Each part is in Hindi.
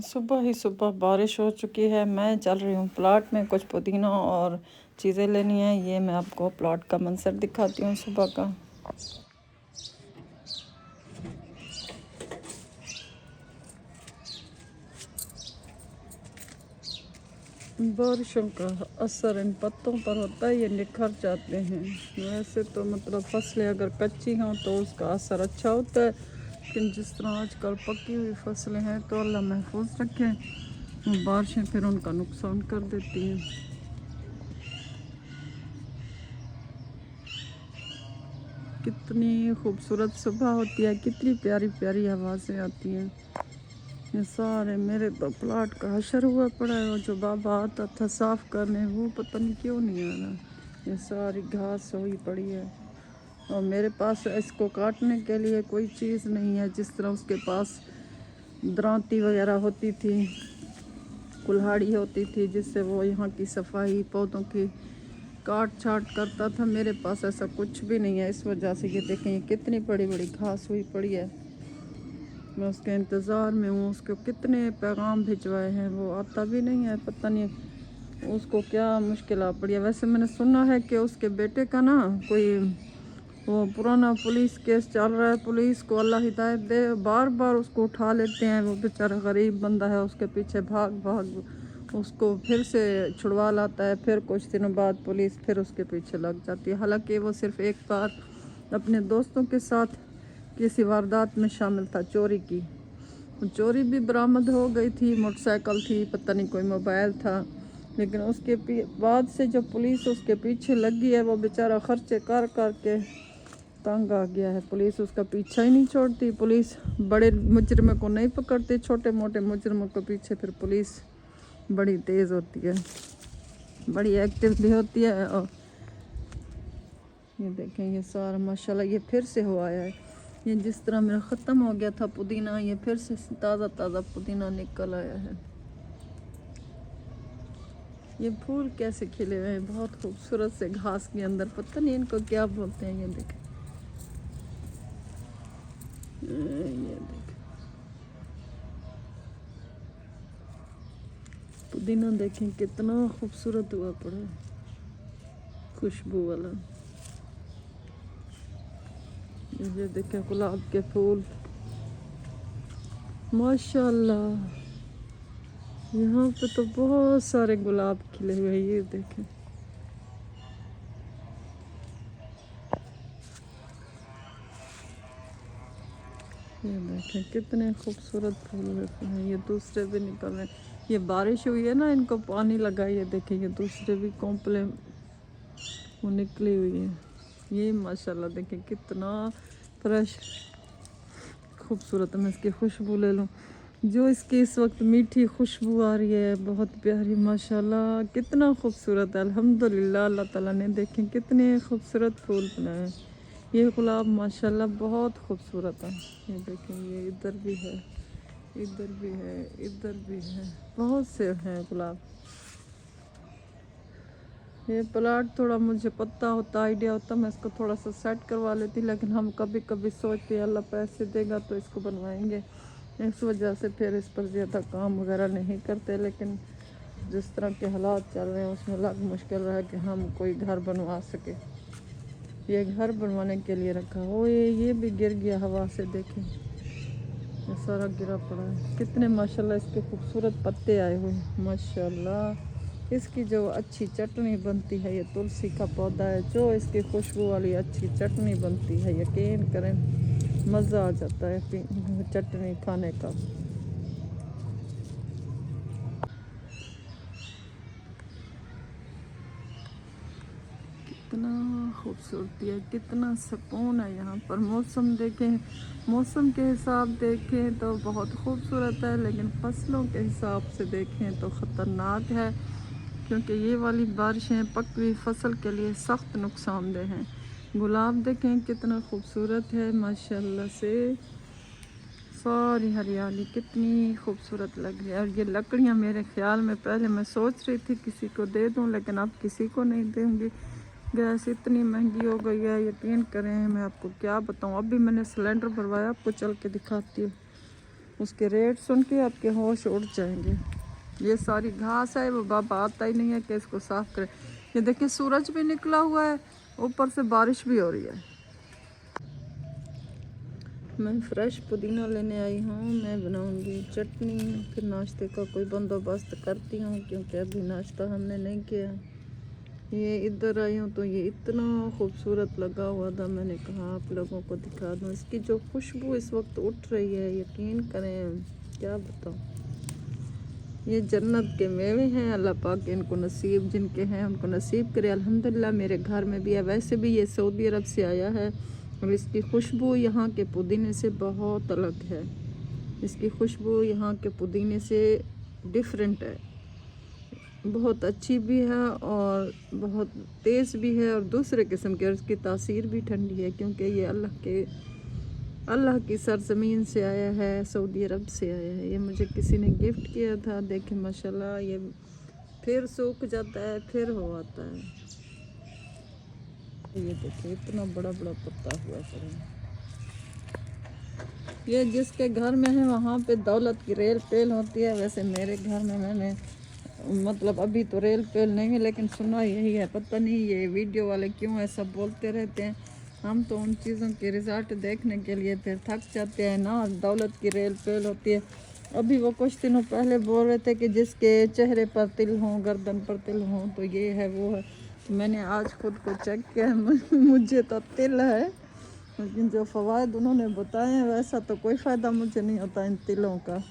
सुबह ही सुबह बारिश हो चुकी है। मैं चल रही हूँ प्लॉट में, कुछ पुदीना और चीज़ें लेनी है। ये मैं आपको प्लॉट का मंजर दिखाती हूँ सुबह का। बारिशों का असर इन पत्तों पर होता है, ये निखर जाते हैं। वैसे तो मतलब फसलें अगर कच्ची हों तो उसका असर अच्छा होता है, लेकिन जिस तरह आजकल पकी हुई फसलें हैं तो अल्लाह महफूज रखे, बारिशें फिर उनका नुकसान कर देती हैं। कितनी खूबसूरत सुबह होती है, कितनी प्यारी प्यारी आवाज़ें आती हैं। ये सारे मेरे तो प्लाट का हशर हुआ पड़ा है। वो जो बाबा आता था साफ करने, वो पता नहीं क्यों नहीं आ रहा। ये सारी घास हुई पड़ी है और मेरे पास इसको काटने के लिए कोई चीज़ नहीं है। जिस तरह उसके पास दरांती वगैरह होती थी, कुल्हाड़ी होती थी, जिससे वो यहाँ की सफाई पौधों की काट छाट करता था, मेरे पास ऐसा कुछ भी नहीं है। इस वजह से ये देखें, ये कितनी बड़ी बड़ी घास हुई पड़ी है। मैं उसके इंतज़ार में हूँ। उसको कितने पैगाम भिजवाए हैं, वो आता भी नहीं है। पता नहीं उसको क्या मुश्किल आ पड़ी है। वैसे मैंने सुना है कि उसके बेटे का ना कोई वो पुराना पुलिस केस चल रहा है। पुलिस को अल्लाह हिदायत दे, बार बार उसको उठा लेते हैं। वो बेचारा गरीब बंदा है, उसके पीछे भाग भाग उसको फिर से छुड़वा लाता है। फिर कुछ दिनों बाद पुलिस फिर उसके पीछे लग जाती है। हालांकि वो सिर्फ एक बार अपने दोस्तों के साथ किसी वारदात में शामिल था, चोरी की। चोरी भी बरामद हो गई थी, मोटरसाइकिल थी, पता नहीं कोई मोबाइल था। लेकिन उसके बाद से जब पुलिस उसके पीछे लगी है, वो बेचारा खर्चे कर कर के तंग आ गया है। पुलिस उसका पीछा ही नहीं छोड़ती। पुलिस बड़े मुजरिमों को नहीं पकड़ती, छोटे मोटे मुजरिमों के पीछे फिर पुलिस बड़ी तेज़ होती है, बड़ी एक्टिव भी होती है। और ये देखें, ये सारा माशाल्लाह ये फिर से हो आया है। ये जिस तरह मेरा ख़त्म हो गया था पुदीना, ये फिर से ताज़ा ताज़ा पुदीना निकल आया है। ये फूल कैसे खिले हुए हैं, बहुत खूबसूरत से घास के अंदर, पता नहीं इनको क्या बोलते हैं। ये देखें, ये देखें पुदीना, देखें कितना खूबसूरत हुआ पड़ा है, खुशबू वाला। ये देखें गुलाब के फूल, माशाल्लाह। यहाँ पे तो बहुत सारे गुलाब खिले हुए हैं। ये देखें, ये देखें कितने खूबसूरत फूल रहते हैं। ये दूसरे भी निकल रहे हैं। ये बारिश हुई है ना, इनको पानी लगा। ये देखें, ये दूसरे भी कॉम्पले वो निकली हुई है। ये माशाल्लाह देखें कितना फ्रेश खूबसूरत है। मैं इसकी खुशबू ले लूँ, जो इसकी इस वक्त मीठी खुशबू आ रही है, बहुत प्यारी माशाल्लाह। कितना खूबसूरत है, अल्हम्दुलिल्लाह। अल्लाह ताला ने देखें कितने खूबसूरत फूल बनाए हैं। ये गुलाब माशाल्लाह बहुत खूबसूरत है। ये देखें, ये इधर भी है, इधर भी है, इधर भी है, बहुत से हैं गुलाब। ये प्लाट थोड़ा मुझे पता होता, आइडिया होता, मैं इसको थोड़ा सा सेट करवा लेती। लेकिन हम कभी कभी सोचते हैं अल्लाह पैसे देगा तो इसको बनवाएंगे, इस वजह से फिर इस पर ज़्यादा काम वगैरह नहीं करते। लेकिन जिस तरह के हालात चल रहे हैं उसमें लग मुश्किल रहा कि हम कोई घर बनवा सके। ये घर बनवाने के लिए रखा हो। ये भी गिर गया हवा से, देखें ये सारा गिरा पड़ा है। कितने माशाल्लाह इसके खूबसूरत पत्ते आए हुए हैं माशाल्लाह। इसकी जो अच्छी चटनी बनती है, ये तुलसी का पौधा है, जो इसकी खुशबू वाली अच्छी चटनी बनती है, यकीन करें मज़ा आ जाता है चटनी खाने का। कितना खूबसूरती है, कितना सुकून है यहाँ पर। मौसम देखें, मौसम के हिसाब देखें तो बहुत खूबसूरत है, लेकिन फसलों के हिसाब से देखें तो ख़तरनाक है। क्योंकि ये वाली बारिशें पकी हुई फसल के लिए सख्त नुकसानदेह हैं। गुलाब देखें कितना खूबसूरत है माशाल्लाह से, सारी हरियाली कितनी खूबसूरत लग रही है। और ये लकड़ियाँ मेरे ख्याल में पहले मैं सोच रही थी किसी को दे दूं, लेकिन अब किसी को नहीं दूंगी। गैस इतनी महंगी हो गई है, यकीन करें मैं आपको क्या बताऊं। अभी मैंने सिलेंडर भरवाया, आपको चल के दिखाती हूँ। उसके रेट सुन के आपके होश उड़ जाएंगे। ये सारी घास है, वो बाबा आता ही नहीं है कि इसको साफ करे। ये देखिए सूरज भी निकला हुआ है, ऊपर से बारिश भी हो रही है। मैं फ्रेश पुदीना लेने आई हूँ, मैं बनाऊंगी चटनी, फिर नाश्ते का कोई बंदोबस्त करती हूँ क्योंकि अभी नाश्ता हमने नहीं किया। ये इधर आई हूँ तो ये इतना खूबसूरत लगा हुआ था, मैंने कहा आप लोगों को दिखा दूँ। इसकी जो खुशबू इस वक्त उठ रही है, यकीन करें क्या बताऊँ। ये जन्नत के मेवे हैं, अल्लाह पाक इनको नसीब जिनके हैं उनको नसीब करे। अल्हम्दुलिल्लाह मेरे घर में भी है। वैसे भी ये सऊदी अरब से आया है और इसकी खुशबू यहाँ के पुदीने से बहुत अलग है। इसकी खुशबू यहाँ के पुदीने से डिफरेंट है, बहुत अच्छी भी है और बहुत तेज़ भी है और दूसरे किस्म की। और इसकी तासीर भी ठंडी है क्योंकि ये अल्लाह की सरजमीन से आया है, सऊदी अरब से आया है। ये मुझे किसी ने गिफ्ट किया था। देखें माशाल्लाह, ये फिर सूख जाता है फिर हो आता है। ये देखिए इतना बड़ा बड़ा पत्ता हुआ पड़ा। ये जिसके घर में है वहाँ पे दौलत की रेल पेल होती है। वैसे मेरे घर में मैंने मतलब अभी तो रेल पेल नहीं है, लेकिन सुना यही है। पता नहीं ये वीडियो वाले क्यों ऐसा बोलते रहते हैं। हम तो उन चीज़ों के रिज़ल्ट देखने के लिए फिर थक जाते हैं ना। दौलत की रेल पेल होती है। अभी वो कुछ दिनों पहले बोल रहे थे कि जिसके चेहरे पर तिल हों, गर्दन पर तिल हों, तो ये है वो है। तो मैंने आज खुद को चेक किया, मुझे तो तिल है, लेकिन जो फ़वाद उन्होंने बताए हैं वैसा तो कोई फ़ायदा मुझे नहीं होता इन तिलों का।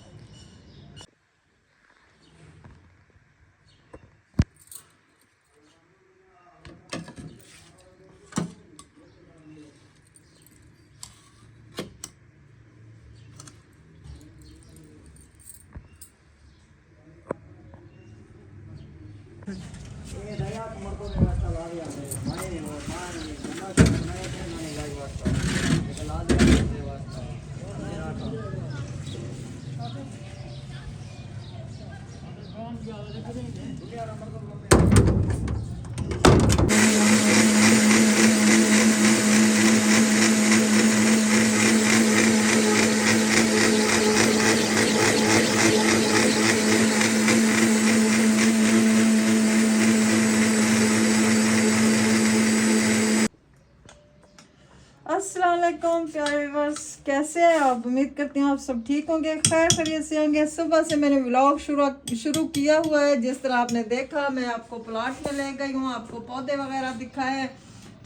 अस्सलाम वालेकुम प्यारे व्यूअर्स, कैसे हैं आप? उम्मीद करती हूँ आप सब ठीक होंगे, खैर खैरियत से होंगे। सुबह से मैंने व्लॉग शुरू किया हुआ है। जिस तरह आपने देखा, मैं आपको प्लाट में ले गई हूँ, आपको पौधे वगैरह दिखाए।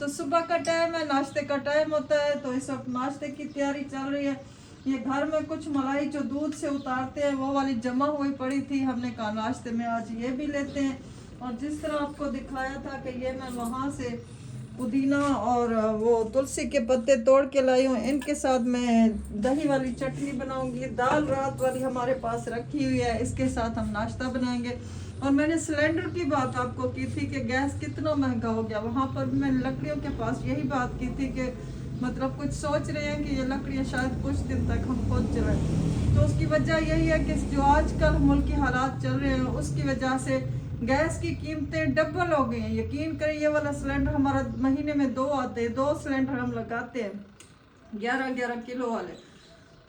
तो सुबह का टाइम है, नाश्ते का टाइम होता है, तो इस वक्त नाश्ते की तैयारी चल रही है। ये घर में कुछ मलाई जो दूध से उतारते हैं वो वाली जमा हुई पड़ी थी, हमने कहा नाश्ते में आज ये भी लेते हैं। और जिस तरह आपको दिखाया था कि ये मैं वहाँ से पुदीना और वो तुलसी के पत्ते तोड़ के लाई हूँ, इनके साथ मैं दही वाली चटनी बनाऊंगी। दाल रात वाली हमारे पास रखी हुई है, इसके साथ हम नाश्ता बनाएंगे। और मैंने सिलेंडर की बात आपको की थी कि गैस कितना महंगा हो गया। वहाँ पर मैंने लकड़ियों के पास यही बात की थी कि मतलब कुछ सोच रहे हैं कि ये लकड़ियाँ शायद कुछ दिन तक हम खुद चलाएं। तो उसकी वजह यही है कि जो आजकल मुल्क के हालात चल रहे हैं उसकी वजह से गैस की कीमतें डबल हो गई हैं। यकीन करें, ये वाला सिलेंडर हमारा महीने में 2 आते हैं, 2 सिलेंडर हम लगाते हैं 11-11 किलो वाले।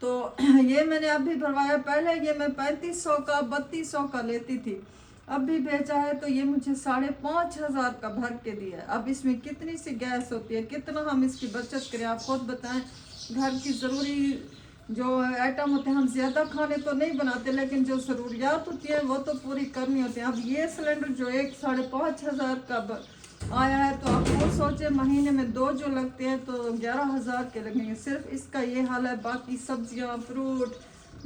तो ये मैंने अभी भरवाया। पहले ये मैं 3500 का 3200 का लेती थी, अभी भेजा है तो ये मुझे 5500 का भर के दिया है। अब इसमें कितनी सी गैस होती है, कितना हम इसकी बचत करें, आप खुद बताएं। घर की ज़रूरी जो आइटम होते हैं, हम ज़्यादा खाने तो नहीं बनाते, लेकिन जो ज़रूरियात होती है वो तो पूरी करनी होती है। अब ये सिलेंडर जो 5500 का आया है, तो आप वो सोचें महीने में 2 जो लगते हैं तो 11000 के लगेंगे। सिर्फ इसका ये हाल है। बाकी सब्जियां, फ्रूट,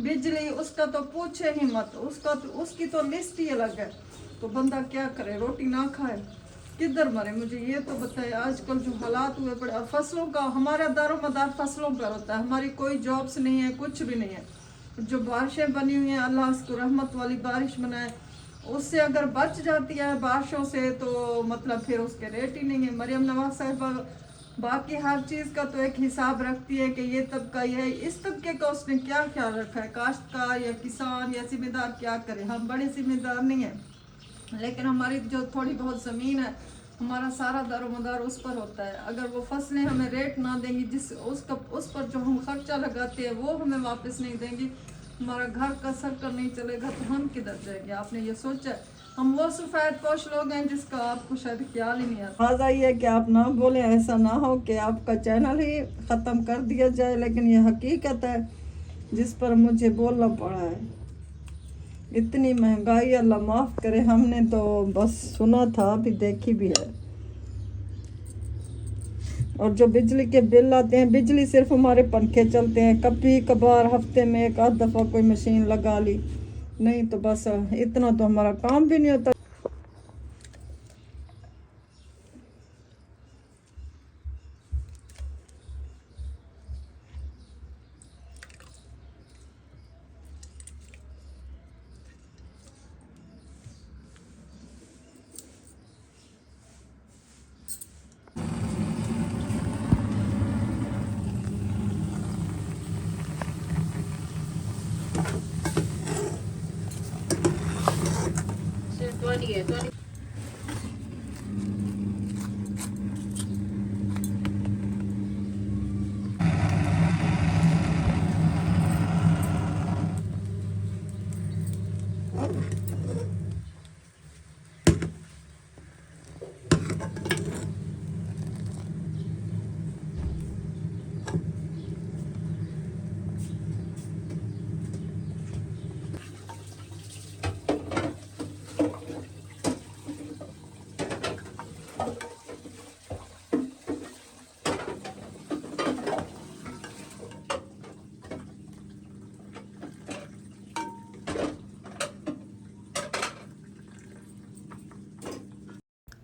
बिजली, उसका तो पूछे ही मत, उसकी तो लिस्ट ही अलग है। तो बंदा क्या करे, रोटी ना खाए किधर मरे, मुझे ये तो बताए। आजकल जो हालात हुए पड़े, फसलों का हमारा दारोमदार फसलों पर होता है, हमारी कोई जॉब्स नहीं है, कुछ भी नहीं है। जो बारिशें बनी हुई हैं, अल्लाह उसको रहमत वाली बारिश बनाए। उससे अगर बच जाती है बारिशों से तो मतलब फिर उसके रेट ही नहीं है। मरियम नवाज साहिबा बाकी हर चीज़ का तो एक हिसाब रखती है कि ये तबका ये है, इस तबके का उसने क्या ख्याल रखा है। काश्तकार या किसान या जिम्मेदार क्या करे, हम बड़े जिम्मेदार नहीं हैं, लेकिन हमारी जो थोड़ी बहुत ज़मीन है, हमारा सारा दारोमदार उस पर होता है। अगर वो फसलें हमें रेट ना देंगी, उस पर जो हम खर्चा लगाते हैं वो हमें वापस नहीं देंगी, हमारा घर का सर्कल नहीं चलेगा तो हम किधर जाएंगे? आपने ये सोचा? हम वो सफ़ेद पोश लोग हैं जिसका आपको शायद ख्याल ही नहीं आता। बात आई है कि आप ना बोले, ऐसा ना हो कि आपका चैनल ही ख़त्म कर दिया जाए, लेकिन ये हकीकत है जिस पर मुझे बोलना पड़ा है। इतनी महंगाई, अल्लाह माफ़ करे, हमने तो बस सुना था, अभी देखी भी है। और जो बिजली के बिल आते हैं, बिजली सिर्फ हमारे पंखे चलते हैं, कभी कभार हफ्ते में एक आध दफ़ा कोई मशीन लगा ली, नहीं तो बस इतना तो हमारा काम भी नहीं होता।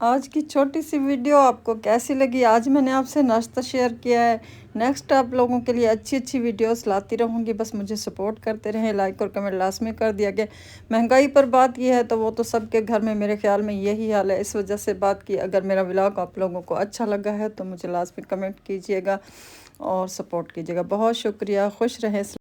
आज की छोटी सी वीडियो आपको कैसी लगी? आज मैंने आपसे नाश्ता शेयर किया है। नेक्स्ट आप लोगों के लिए अच्छी अच्छी वीडियोस लाती रहूँगी, बस मुझे सपोर्ट करते रहें। लाइक और कमेंट लास्ट में कर दिया गया। महंगाई पर बात यह है तो वो तो सबके घर में मेरे ख्याल में यही हाल है, इस वजह से बात की। अगर मेरा व्लॉग आप लोगों को अच्छा लगा है तो मुझे लास्ट में कमेंट कीजिएगा और सपोर्ट कीजिएगा। बहुत शुक्रिया, खुश रहें।